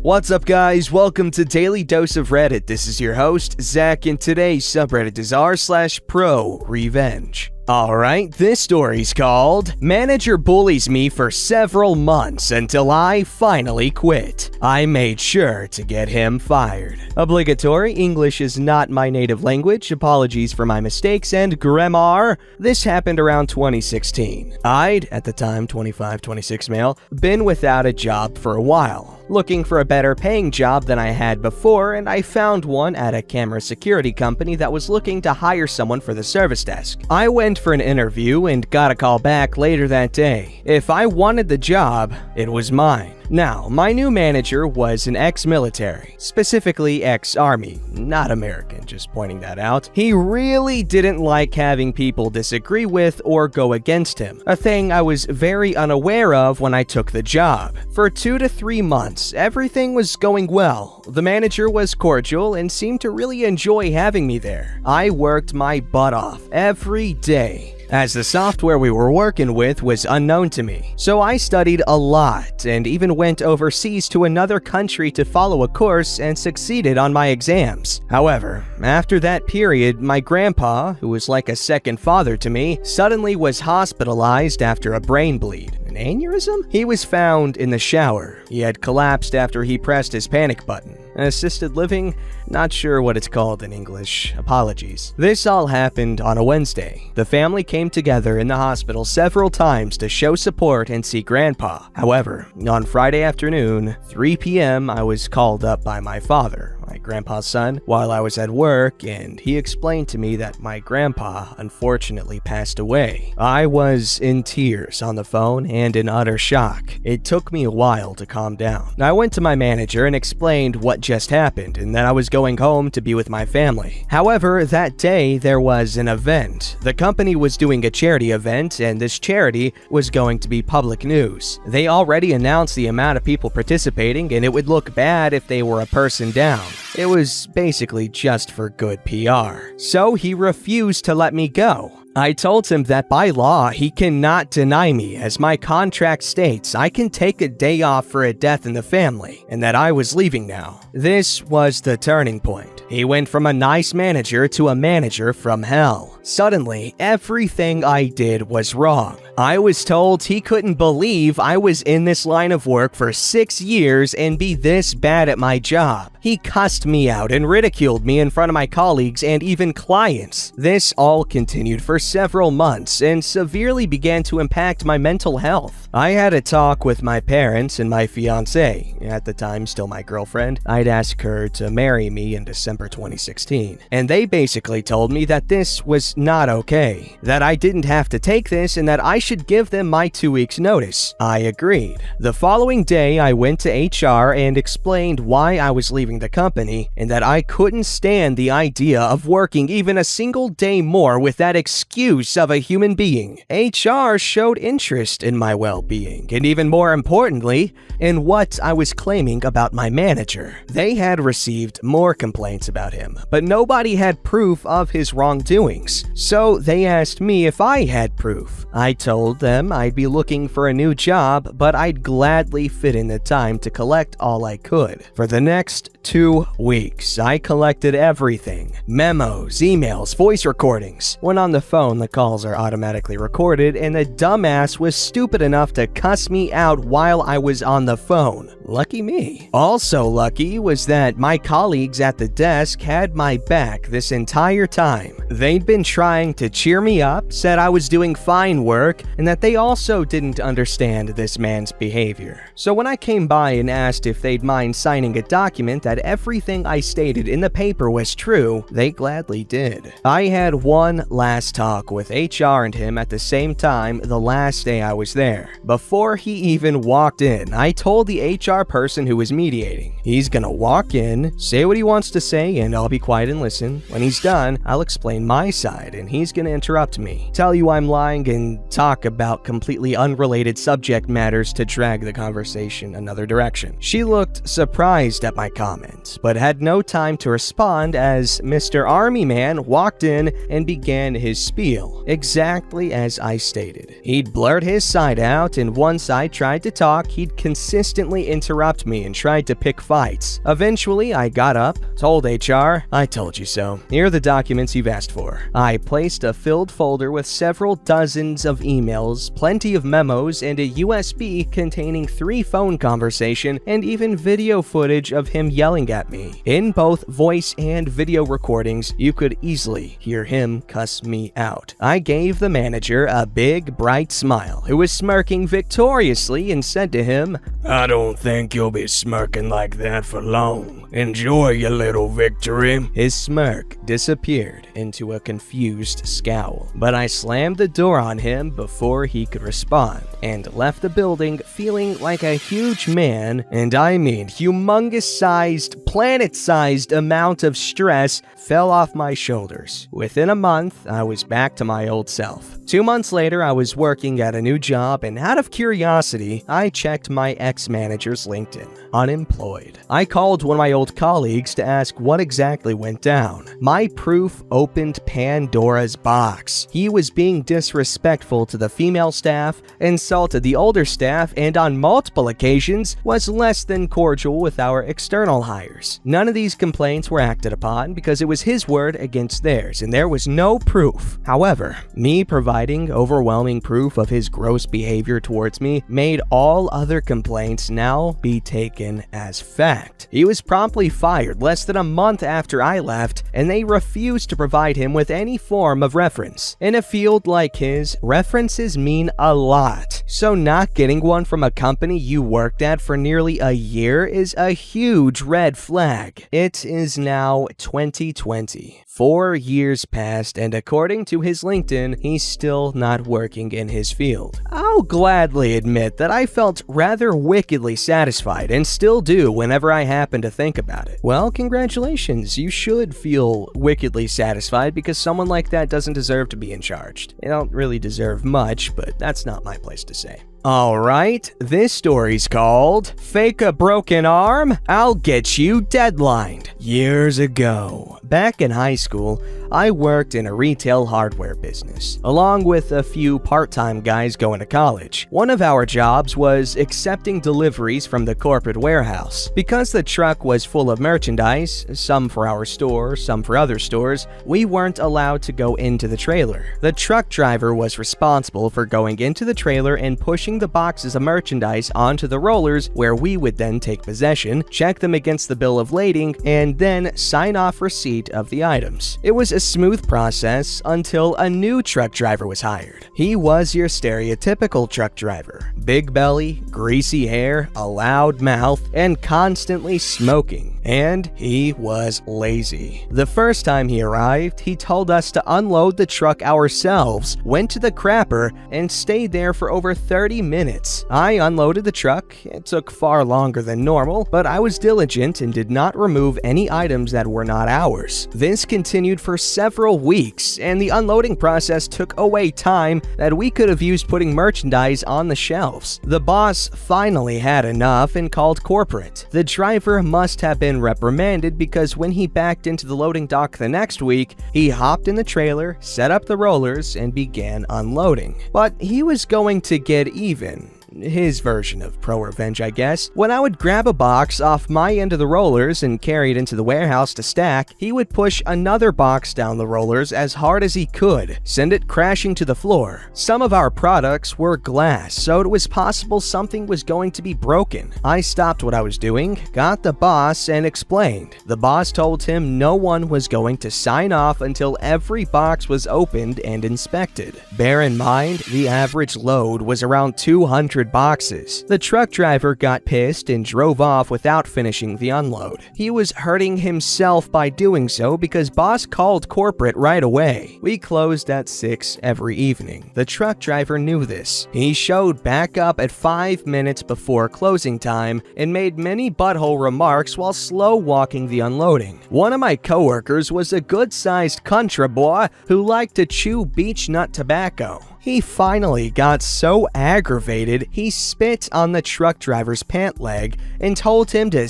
What's up, guys? Welcome to Daily Dose of Reddit. This is your host, Zach, and today's subreddit is r/ProRevenge. Alright, this story's called Manager Bullies Me for Several Months Until I Finally Quit. I Made Sure to Get Him Fired. Obligatory, English is not my native language, apologies for my mistakes and grammar. This happened around 2016. I'd, at the time 25-26 male, been without a job for a while, looking for a better paying job than I had before, and I found one at a camera security company that was looking to hire someone for the service desk. I went for an interview and got a call back later that day. If I wanted the job, it was mine. Now, my new manager was an ex-military, specifically ex-army, not American, just pointing that out. He really didn't like having people disagree with or go against him, a thing I was very unaware of when I took the job. For 2 to 3 months, everything was going well. The manager was cordial and seemed to really enjoy having me there. I worked my butt off every day, as the software we were working with was unknown to me. So I studied a lot and even went overseas to another country to follow a course and succeeded on my exams. However, after that period, my grandpa, who was like a second father to me, suddenly was hospitalized after a brain bleed. An aneurysm? He was found in the shower. He had collapsed after he pressed his panic button. Assisted living? Not sure what it's called in English. Apologies. This all happened on a Wednesday. The family came together in the hospital several times to show support and see Grandpa. However, on Friday afternoon, 3 p.m., I was called up by my father, my grandpa's son, while I was at work, and he explained to me that my grandpa unfortunately passed away. I was in tears on the phone and in utter shock. It took me a while to calm down. I went to my manager and explained what just happened and that I was going home to be with my family. However, that day there was an event. The company was doing a charity event, and this charity was going to be public news. They already announced the amount of people participating, and it would look bad if they were a person down. It was basically just for good PR. So he refused to let me go. I told him that by law, he cannot deny me, as my contract states I can take a day off for a death in the family, and that I was leaving now. This was the turning point. He went from a nice manager to a manager from hell. Suddenly, everything I did was wrong. I was told he couldn't believe I was in this line of work for 6 years and be this bad at my job. He cussed me out and ridiculed me in front of my colleagues and even clients. This all continued for several months and severely began to impact my mental health. I had a talk with my parents and my fiancée, at the time still my girlfriend. I'd asked her to marry me in December 2016, and they basically told me that this was not okay, that I didn't have to take this and that I should give them my 2 weeks notice. I agreed. The following day, I went to HR and explained why I was leaving the company and that I couldn't stand the idea of working even a single day more with that excuse of a human being. HR showed interest in my well-being and, even more importantly, in what I was claiming about my manager. They had received more complaints about him, but nobody had proof of his wrongdoings. So they asked me if I had proof. I told them I'd be looking for a new job, but I'd gladly fit in the time to collect all I could. For the next 2 weeks, I collected everything: memos, emails, voice recordings. When on the phone, the calls are automatically recorded, and the dumbass was stupid enough to cuss me out while I was on the phone. Lucky me. Also lucky was that my colleagues at the desk had my back this entire time. They'd been trying to cheer me up, said I was doing fine work, and that they also didn't understand this man's behavior. So when I came by and asked if they'd mind signing a document that everything I stated in the paper was true, they gladly did. I had one last talk with HR and him at the same time the last day I was there. Before he even walked in, I told the HR person who was mediating, he's gonna walk in, say what he wants to say, and I'll be quiet and listen. When he's done, I'll explain my side, and he's gonna interrupt me, tell you I'm lying, and talk about completely unrelated subject matters to drag the conversation another direction. She looked surprised at my comment, but had no time to respond as Mr. Army Man walked in and began his spiel, exactly as I stated. He'd blurt his side out, and once I tried to talk, he'd consistently interrupt interrupt me and tried to pick fights. Eventually, I got up, told HR, "I told you so. Here are the documents you've asked for." I placed a filled folder with several dozens of emails, plenty of memos, and a USB containing 3 phone conversations and even video footage of him yelling at me. In both voice and video recordings, you could easily hear him cuss me out. I gave the manager a big, bright smile, who was smirking victoriously, and said to him, "I don't think you'll be smirking like that for long. Enjoy your little victory." His smirk disappeared into a confused scowl, but I slammed the door on him before he could respond and left the building feeling like a huge man, and I mean humongous-sized, planet-sized amount of stress fell off my shoulders. Within a month, I was back to my old self. 2 months later, I was working at a new job, and out of curiosity, I checked my ex-manager's LinkedIn. Unemployed. I called one of my old colleagues to ask what exactly went down. My proof opened Pandora's box. He was being disrespectful to the female staff, insulted the older staff, and on multiple occasions was less than cordial with our external hires. None of these complaints were acted upon because it was his word against theirs, and there was no proof. However, me providing overwhelming proof of his gross behavior towards me made all other complaints now be taken as fact. He was promptly fired less than a month after I left, and they refused to provide him with any form of reference. In a field like his, references mean a lot, so not getting one from a company you worked at for nearly a year is a huge red flag. It is now 2020. 4 years passed, and according to his LinkedIn, he's still not working in his field. I'll gladly admit that I felt rather wickedly satisfied, and still do whenever I happen to think about it. Well, congratulations. You should feel wickedly satisfied because someone like that doesn't deserve to be in charge. They don't really deserve much, but that's not my place to say. Alright, this story's called Fake a Broken Arm, I'll Get You Deadlined. Years ago, back in high school, I worked in a retail hardware business, along with a few part-time guys going to college. One of our jobs was accepting deliveries from the corporate warehouse. Because the truck was full of merchandise, some for our store, some for other stores, we weren't allowed to go into the trailer. The truck driver was responsible for going into the trailer and pushing the boxes of merchandise onto the rollers, where we would then take possession, check them against the bill of lading, and then sign off receipt of the items. It was a smooth process until a new truck driver was hired. He was your stereotypical truck driver. Big belly, greasy hair, a loud mouth, and constantly smoking. And he was lazy. The first time he arrived, he told us to unload the truck ourselves, went to the crapper, and stayed there for over 30 minutes. I unloaded the truck. It took far longer than normal, but I was diligent and did not remove any items that were not ours. This continued for several weeks, and the unloading process took away time that we could have used putting merchandise on the shelves. The boss finally had enough and called corporate. The driver must have been reprimanded because when he backed into the loading dock the next week, he hopped in the trailer, set up the rollers, and began unloading. But he was going to get even. His version of ProRevenge, I guess. When I would grab a box off my end of the rollers and carry it into the warehouse to stack, he would push another box down the rollers as hard as he could, send it crashing to the floor. Some of our products were glass, so it was possible something was going to be broken. I stopped what I was doing, got the boss, and explained. The boss told him no one was going to sign off until every box was opened and inspected. Bear in mind, the average load was around 200 boxes. The truck driver got pissed and drove off without finishing the unload. He was hurting himself by doing so because boss called corporate right away. We closed at 6 every evening. The truck driver knew this. He showed back up at 5 minutes before closing time and made many butthole remarks while slow walking the unloading. One of my coworkers was a good-sized country boy who liked to chew beech nut tobacco. He finally got so aggravated, he spit on the truck driver's pant leg and told him to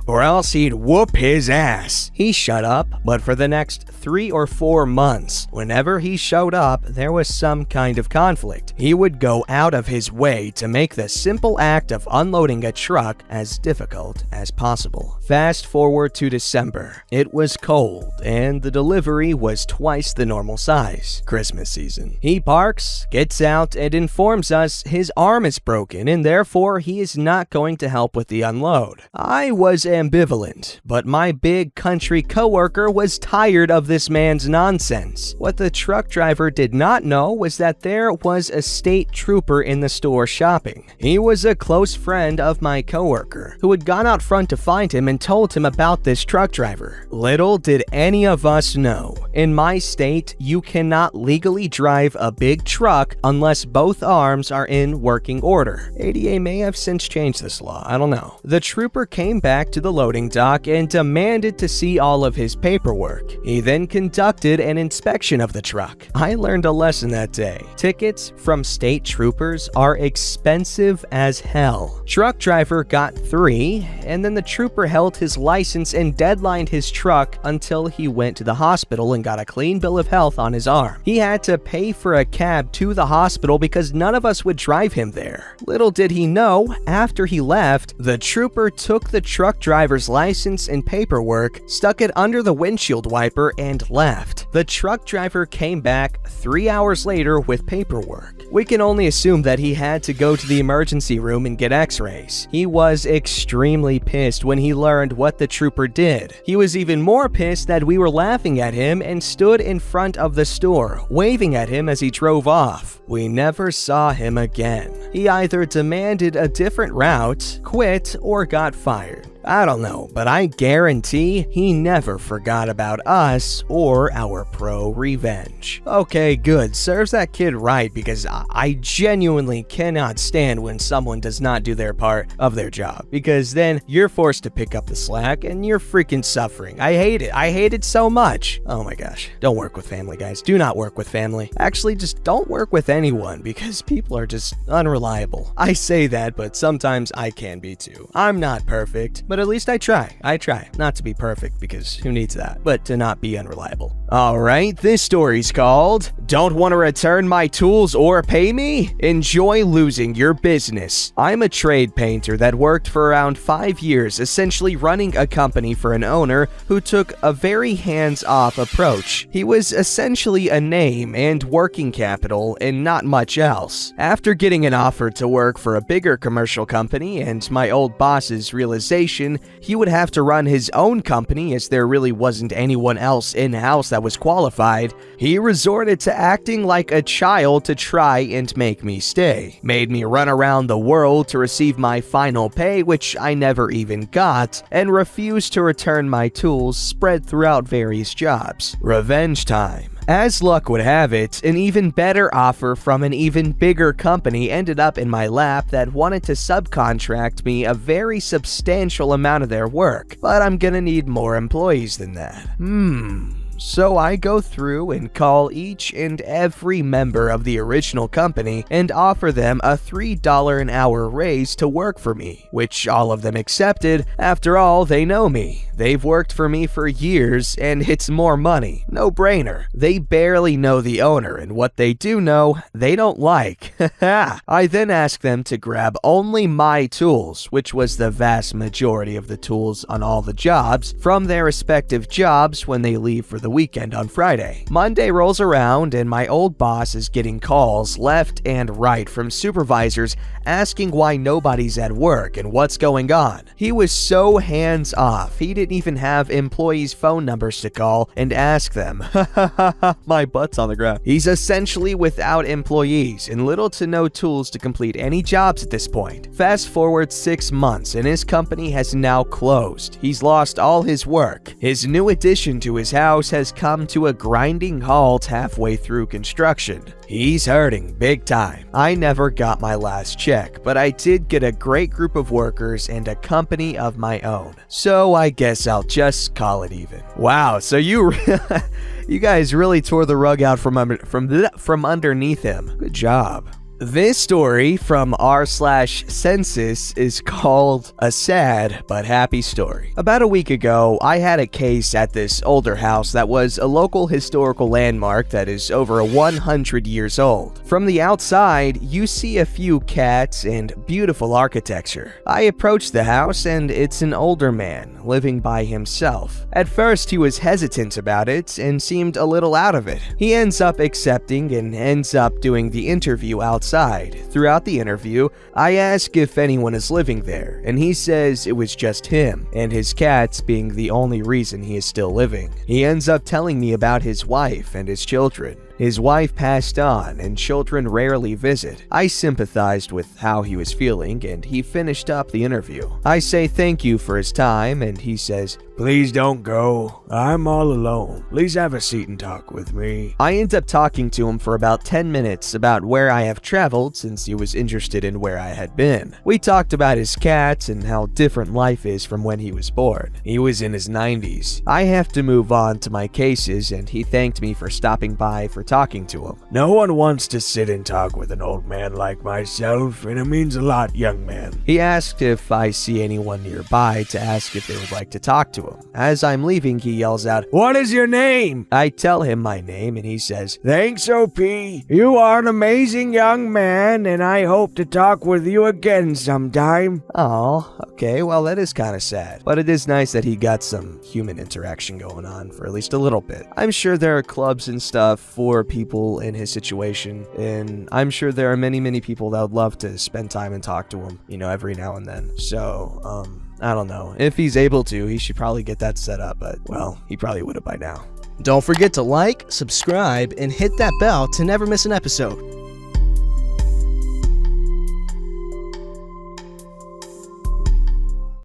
or else he'd whoop his ass. He shut up, but for the next 3 or 4 months, whenever he showed up, there was some kind of conflict. He would go out of his way to make the simple act of unloading a truck as difficult as possible. Fast forward to December. It was cold, and the delivery was twice the normal size. Christmas season. He parks, gets out, and informs us his arm is broken, and therefore he is not going to help with the unload. I was ambivalent, but my big country coworker was tired of this man's nonsense. What the truck driver did not know was that there was a state trooper in the store shopping. He was a close friend of my coworker, who had gone out front to find him and told him about this truck driver. Little did any of us know, in my state, you cannot legally drive a big truck unless both arms are in working order. ADA may have since changed this law, I don't know. The trooper came back to the loading dock and demanded to see all of his paperwork. He then conducted an inspection of the truck. I learned a lesson that day. Tickets from state troopers are expensive as hell. Truck driver got 3, and then the trooper held his license and deadlined his truck until he went to the hospital and got a clean bill of health on his arm. He had to pay for a cab to the hospital because none of us would drive him there. Little did he know, after he left, the trooper took the truck driver's license and paperwork, stuck it under the windshield wiper, and left. The truck driver came back 3 hours later with paperwork. We can only assume that he had to go to the emergency room and get x-rays. He was extremely pissed when he learned what the trooper did. He was even more pissed that we were laughing at him and stood in front of the store, waving at him as he drove off. We never saw him again. He either demanded a different route, quit, or got fired. I don't know, but I guarantee he never forgot about us or our ProRevenge. Okay, good. Serves that kid right, because I genuinely cannot stand when someone does not do their part of their job, because then you're forced to pick up the slack and you're freaking suffering. I hate it. I hate it so much. Oh my gosh. Don't work with family, guys. Do not work with family. Actually, just don't work with anyone, because people are just unreliable. I say that, but sometimes I can be too. I'm not perfect, but at least I try. I try not to be perfect, because who needs that, but to not be unreliable. Alright, this story's called Don't Want to Return My Tools or Pay Me? Enjoy Losing Your Business. I'm a trade painter that worked for around 5 years, essentially running a company for an owner who took a very hands-off approach. He was essentially a name and working capital and not much else. After getting an offer to work for a bigger commercial company and my old boss's realization he would have to run his own company as there really wasn't anyone else in-house that was qualified, he resorted to acting like a child to try and make me stay. Made me run around the world to receive my final pay, which I never even got, and refused to return my tools spread throughout various jobs. Revenge time. As luck would have it, an even better offer from an even bigger company ended up in my lap that wanted to subcontract me a very substantial amount of their work, but I'm gonna need more employees than that. So I go through and call each and every member of the original company and offer them a $3 an hour raise to work for me, which all of them accepted. After all, they know me. They've worked for me for years, and it's more money. No brainer. They barely know the owner, and what they do know, they don't like. I then ask them to grab only my tools, which was the vast majority of the tools on all the jobs, from their respective jobs when they leave for the weekend on Friday. Monday rolls around, and my old boss is getting calls left and right from supervisors asking why nobody's at work and what's going on. He was so hands-off, he didn't even have employees' phone numbers to call and ask them. My butt's on the ground. He's essentially without employees and little to no tools to complete any jobs at this point. Fast forward 6 months and his company has now closed. He's lost all his work. His new addition to his house has come to a grinding halt halfway through construction. He's hurting big time. I never got my last check, but I did get a great group of workers and a company of my own. So I guess I'll just call it even. Wow, so you You guys really tore the rug out from underneath him. Good job. This story from r/census is called A Sad But Happy Story. About a week ago, I had a case at this older house that was a local historical landmark that is over 100 years old. From the outside, you see a few cats and beautiful architecture. I approached the house and it's an older man living by himself. At first, he was hesitant about it and seemed a little out of it. He ends up accepting and ends up doing the interview outside. Throughout the interview, I ask if anyone is living there, and he says it was just him, and his cats being the only reason he is still living. He ends up telling me about his wife and his children. His wife passed on, and children rarely visit. I sympathized with how he was feeling, and he finished up the interview. I say thank you for his time, and he says, Please don't go. I'm all alone. Please have a seat and talk with me. I end up talking to him for about 10 minutes about where I have traveled since he was interested in where I had been. We talked about his cats and how different life is from when he was born. He was in his 90s. I have to move on to my cases, and he thanked me for stopping by for talking to him. No one wants to sit and talk with an old man like myself, and it means a lot, young man. He asked if I see anyone nearby to ask if they would like to talk to him. As I'm leaving, he yells out, What is your name? I tell him my name, and he says, Thanks, OP. You are an amazing young man, and I hope to talk with you again sometime. Oh, okay, well that is kind of sad. But it is nice that he got some human interaction going on for at least a little bit. I'm sure there are clubs and stuff for people in his situation, and I'm sure there are many people that would love to spend time and talk to him, every now and then. So, I don't know. If he's able to, he should probably get that set up, but, well, he probably would have by now. Don't forget to like, subscribe, and hit that bell to never miss an episode.